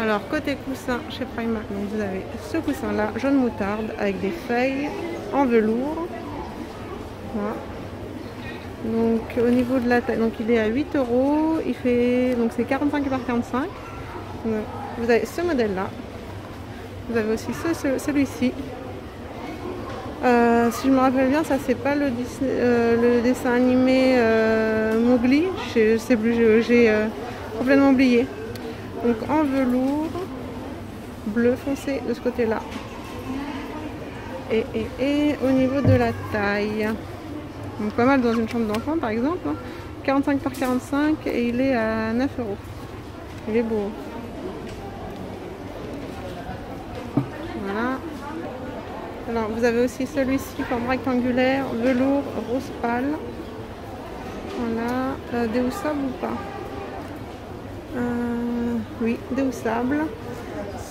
Alors côté coussin chez Primark, donc vous avez ce coussin là, jaune moutarde, avec des feuilles en velours. Voilà. Donc au niveau de la taille, donc il est à 8 €, il fait, donc c'est 45 par 45. Donc, vous avez ce modèle là, vous avez aussi celui-ci. Si je me rappelle bien, ça c'est pas le dessin animé Mowgli, je sais plus, j'ai complètement oublié. Donc en velours bleu foncé de ce côté là. Et au niveau de la taille, donc pas mal dans une chambre d'enfant par exemple, 45 par 45 et il est à 9 €. Il est beau. Voilà. Alors vous avez aussi celui-ci, forme rectangulaire, velours, rose pâle. Voilà. Déhoussable ou pas? Oui, déhoussable.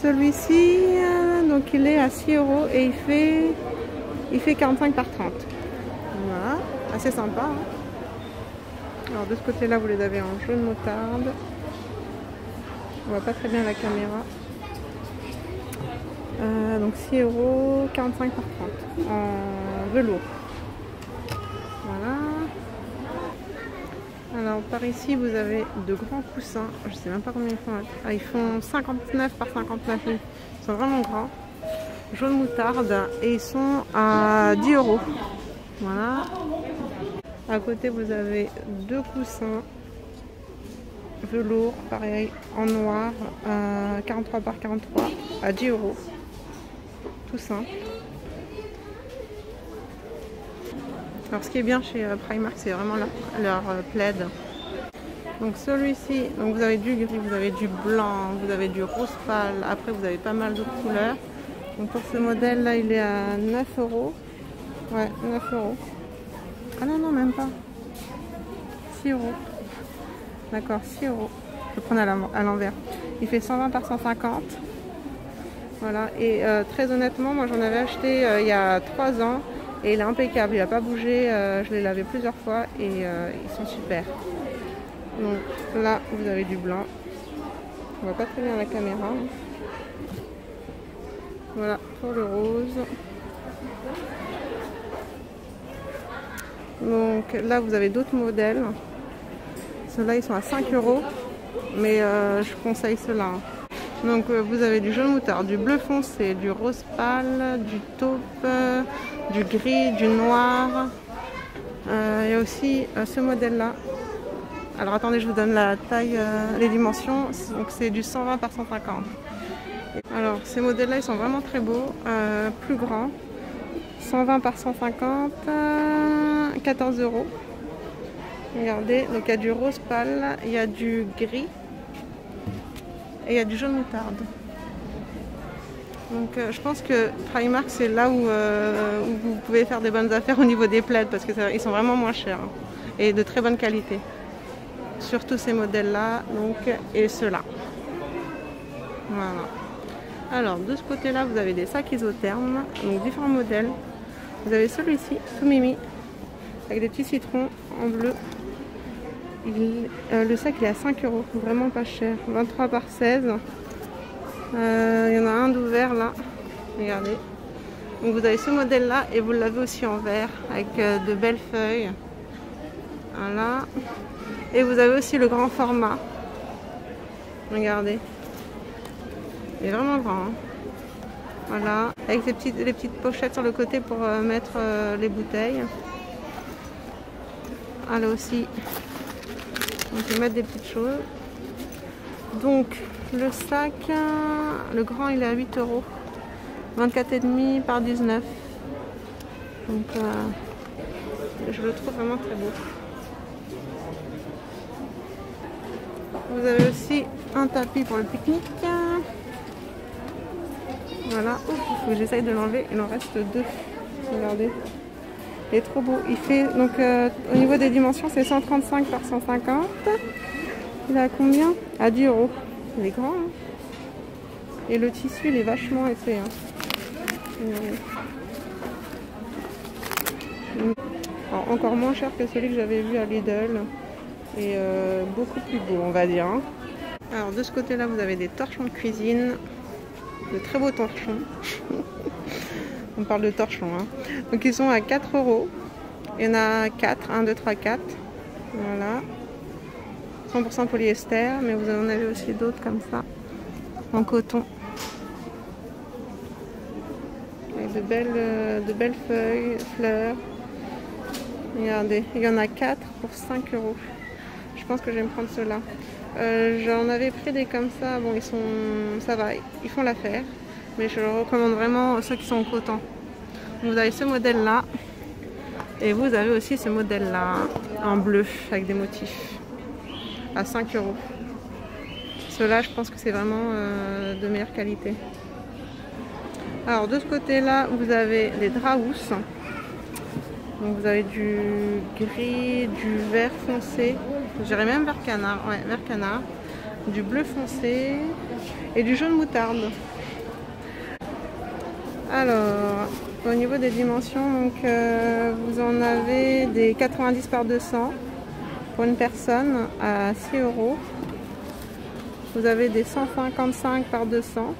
Celui-ci, donc il est à 6 € et il fait 45 par 30. Voilà, assez sympa. Hein. Alors de ce côté-là, vous les avez en jaune moutarde. On voit pas très bien la caméra. Donc 6 €, 45 par 30 en velours. Voilà. Alors par ici vous avez de grands coussins, je sais même pas combien ils font. Ah, ils font 59 par 59, ils sont vraiment grands. Jaune moutarde et ils sont à 10 €. Voilà. À côté vous avez deux coussins velours, pareil en noir, 43 par 43 à 10 €. Tout simple. Alors ce qui est bien chez Primark, c'est vraiment leur plaid. Donc celui-ci, donc vous avez du gris, vous avez du blanc, vous avez du rose pâle, après vous avez pas mal d'autres couleurs. Donc pour ce modèle là, il est à 9 €. Ouais, 9 €. Ah non, non, même pas. 6 €. D'accord, 6 €. Je vais prendre à l'envers. Il fait 120 par 150. Voilà, et très honnêtement, moi j'en avais acheté il y a 3 ans. Et il est impeccable, il n'a pas bougé, je l'ai lavé plusieurs fois et ils sont super. Donc là vous avez du blanc, on voit pas très bien la caméra. Voilà pour le rose. Donc là vous avez d'autres modèles. Ceux-là ils sont à 5 €, mais je conseille ceux-là. Donc vous avez du jaune moutarde, du bleu foncé, du rose pâle, du taupe, du gris, du noir. Il y a aussi ce modèle là. Alors attendez, je vous donne la taille, les dimensions. Donc c'est du 120 par 150. Alors ces modèles là ils sont vraiment très beaux, plus grands. 120 par 150, 14 €. Regardez, donc il y a du rose pâle, il y a du gris. Et il y a du jaune moutarde. Donc je pense que Primark c'est là où vous pouvez faire des bonnes affaires au niveau des plaids parce qu'ils sont vraiment moins chers hein, et de très bonne qualité. Surtout ces modèles là donc, et ceux-là. Voilà. Alors de ce côté là vous avez des sacs isothermes, donc différents modèles. Vous avez celui-ci, tout mimi, avec des petits citrons en bleu. Le sac il est à 5 €, vraiment pas cher, 23 par 16. Il y en a un d'ouvert là, regardez. Donc vous avez ce modèle là et vous l'avez aussi en vert avec de belles feuilles. Voilà. Et vous avez aussi le grand format. Regardez. Il est vraiment grand. Hein. Voilà. Avec les petites pochettes sur le côté pour mettre les bouteilles. Ah là aussi. On peut mettre des petites choses. Donc le sac, le grand il est à 8 €. 24,5 par 19. Donc je le trouve vraiment très beau. Vous avez aussi un tapis pour le pique-nique. Voilà. Il faut que j'essaye de l'enlever. Il en reste 2. Regardez. Il est trop beau. Il fait donc au niveau des dimensions c'est 135 par 150. Il est à combien? À 10 €. Il est grand. Hein. Et le tissu il est vachement épais. Hein. Alors, encore moins cher que celui que j'avais vu à Lidl. Et beaucoup plus beau on va dire. Hein. Alors de ce côté-là, vous avez des torchons de cuisine, de très beaux torchons. On parle de torchons, hein. Donc ils sont à 4 €. Il y en a 4, 1, 2, 3, 4. Voilà. 100% polyester, mais vous en avez aussi d'autres comme ça, en coton. Avec de belles feuilles, fleurs. Regardez, il y en a 4 pour 5 €. Je pense que je vais me prendre ceux-là. J'en avais pris des comme ça, bon ça va, ils font l'affaire. Mais je recommande vraiment ceux qui sont en coton. Vous avez ce modèle-là. Et vous avez aussi ce modèle-là, en bleu, avec des motifs. À 5 €. Ceux-là, je pense que c'est vraiment de meilleure qualité. Alors de ce côté-là, vous avez les draps housses. Donc vous avez du gris, du vert foncé, je dirais même vert canard, ouais, vert canard, du bleu foncé et du jaune moutarde. Alors, au niveau des dimensions, donc, vous en avez des 90 par 200 pour une personne à 6 €. Vous avez des 155 par 200.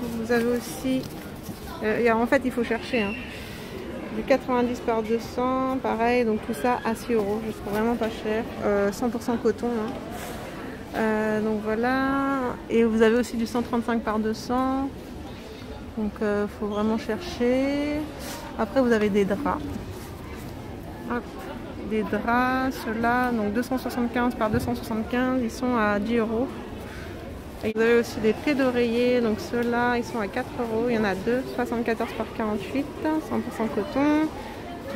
Vous avez aussi, en fait il faut chercher, hein, du 90 par 200, pareil, donc tout ça à 6 €. Je trouve vraiment pas cher, 100% coton. Hein. Donc voilà, et vous avez aussi du 135 par 200, donc faut vraiment chercher. Après vous avez des draps. Hop. Des draps, ceux-là, donc 275 par 275, ils sont à 10 €. Et vous avez aussi des pieds d'oreiller, donc ceux-là, ils sont à 4 €. Il y en a deux, 74 par 48, 100% coton.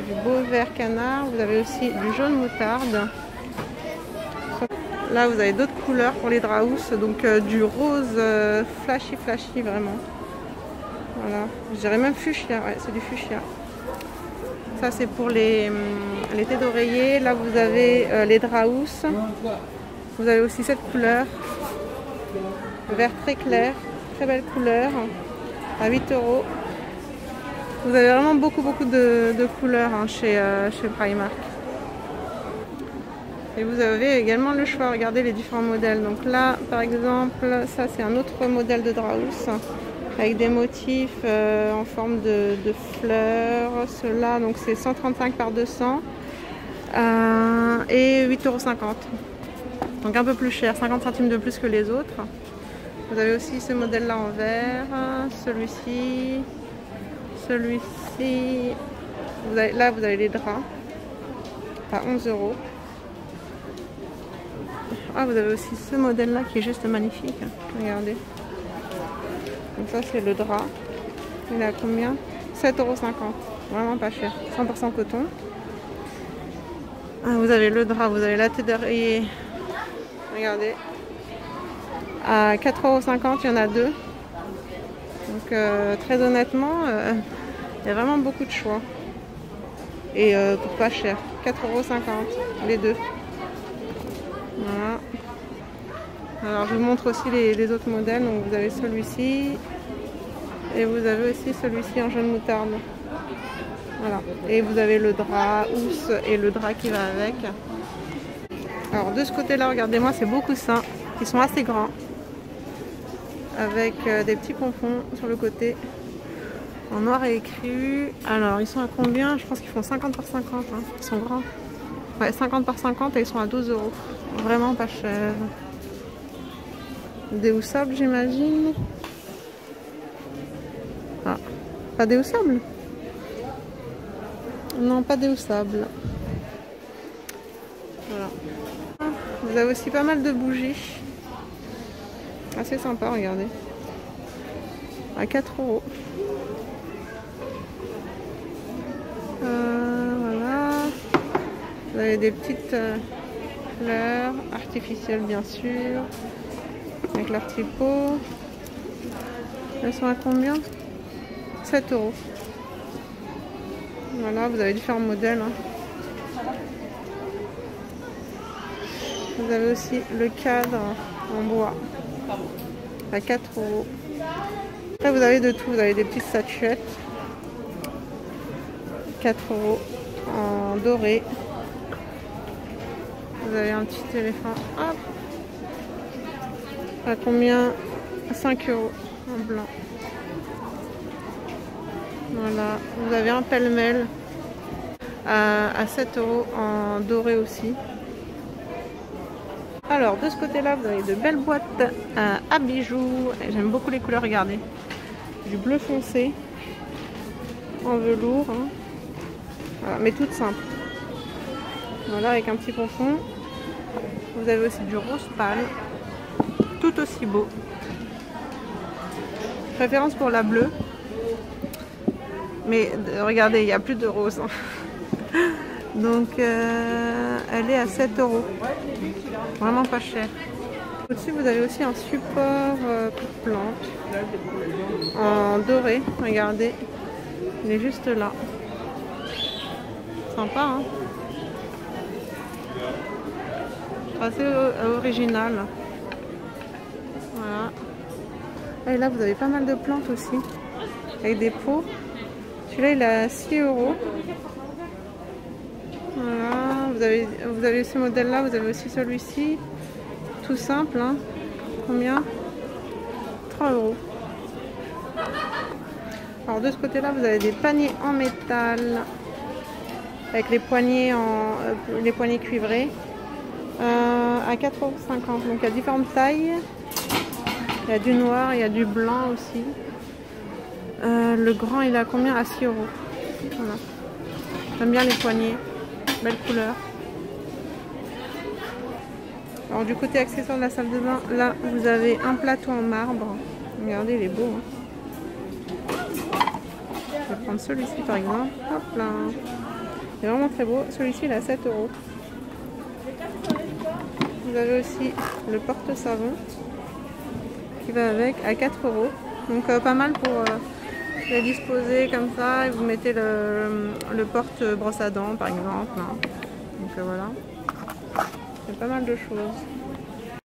Du beau vert canard, vous avez aussi du jaune moutarde. Là, vous avez d'autres couleurs pour les draps housses, donc du rose flashy vraiment. Voilà, je dirais même fuchsia, ouais, c'est du fuchsia. Ça c'est pour les têtes d'oreiller. Là vous avez les draps housses. Vous avez aussi cette couleur. Vert très clair, très belle couleur. À 8 €. Vous avez vraiment beaucoup de couleurs, hein, chez Primark. Et vous avez également le choix, regardez les différents modèles. Donc là par exemple, ça c'est un autre modèle de drap housse, avec des motifs en forme de fleurs. Ceux-là, donc c'est 135 par 200 et 8,50 €. Donc un peu plus cher, 50 centimes de plus que les autres. Vous avez aussi ce modèle-là en vert, celui-ci, celui-ci. Là, vous avez les draps à 11 €. Ah, vous avez aussi ce modèle-là qui est juste magnifique. Regardez. Donc ça c'est le drap. Il est à combien? 7,50 €. Vraiment pas cher. 100% coton. Ah, vous avez le drap, vous avez la tête d'oreiller. Regardez. À 4,50 €, il y en a deux. Donc très honnêtement, il y a vraiment beaucoup de choix. Et pour pas cher. 4,50 € les deux. Voilà. Alors je vous montre aussi les autres modèles. Donc vous avez celui-ci et vous avez aussi celui-ci en jaune moutarde. Voilà. Et vous avez le drap housse et le drap qui va avec. Alors de ce côté-là, regardez-moi ces beaux coussins qui sont assez grands, avec des petits pompons sur le côté en noir et écrit. Alors ils sont à combien? Je pense qu'ils font 50 par 50. Hein. Ils sont grands. Ouais, 50 par 50 et ils sont à 12 €. Vraiment pas cher. Déhoussables, j'imagine. Ah, pas déhoussables? Non, pas déhoussables. Voilà. Vous avez aussi pas mal de bougies. Assez sympa, regardez. À 4 €. Voilà. Vous avez des petites fleurs artificielles, bien sûr, avec leurs petits pots. Elles sont à combien? 7 €. Voilà, vous avez différents modèles. Hein. Vous avez aussi le cadre en bois à 4 €. Après, vous avez de tout. Vous avez des petites statuettes. 4 € en doré. Vous avez un petit éléphant. Hop. À combien? 5 € en blanc. Voilà. Vous avez un pêle-mêle à 7 € en doré aussi. Alors de ce côté-là, vous avez de belles boîtes à bijoux. J'aime beaucoup les couleurs, regardez. Du bleu foncé en velours, hein. Voilà, mais toutes simples. Voilà, avec un petit pompon. Vous avez aussi du rose pâle, tout aussi beau. Préférence pour la bleue. Mais regardez, il n'y a plus de rose. Donc elle est à 7 €. Vraiment pas cher. Au-dessus, vous avez aussi un support pour plantes en doré. Regardez, il est juste là. Sympa, hein? Assez original. Voilà. Et là, vous avez pas mal de plantes aussi, avec des pots. Celui-là, il est à 6 €. Voilà. Vous avez ce modèle-là, vous avez aussi celui-ci. Tout simple, hein. Combien? 3 €. Alors de ce côté-là, vous avez des paniers en métal avec les poignées cuivrées à 4,50 €. Donc il y a différentes tailles. Il y a du noir, il y a du blanc aussi. Le grand, il est à combien? À 6 €. Voilà. J'aime bien les poignées. Belle couleur. Alors du côté accessoire de la salle de bain, là vous avez un plateau en marbre. Regardez, il est beau, hein. Je vais prendre celui-ci par exemple. Hop là. Il est vraiment très beau. Celui-ci il est à 7 €. Vous avez aussi le porte-savon qui va avec à 4 €. Donc pas mal pour les disposer comme ça. Et vous mettez le porte-brosse à dents par exemple, hein. Donc voilà. Il y a pas mal de choses.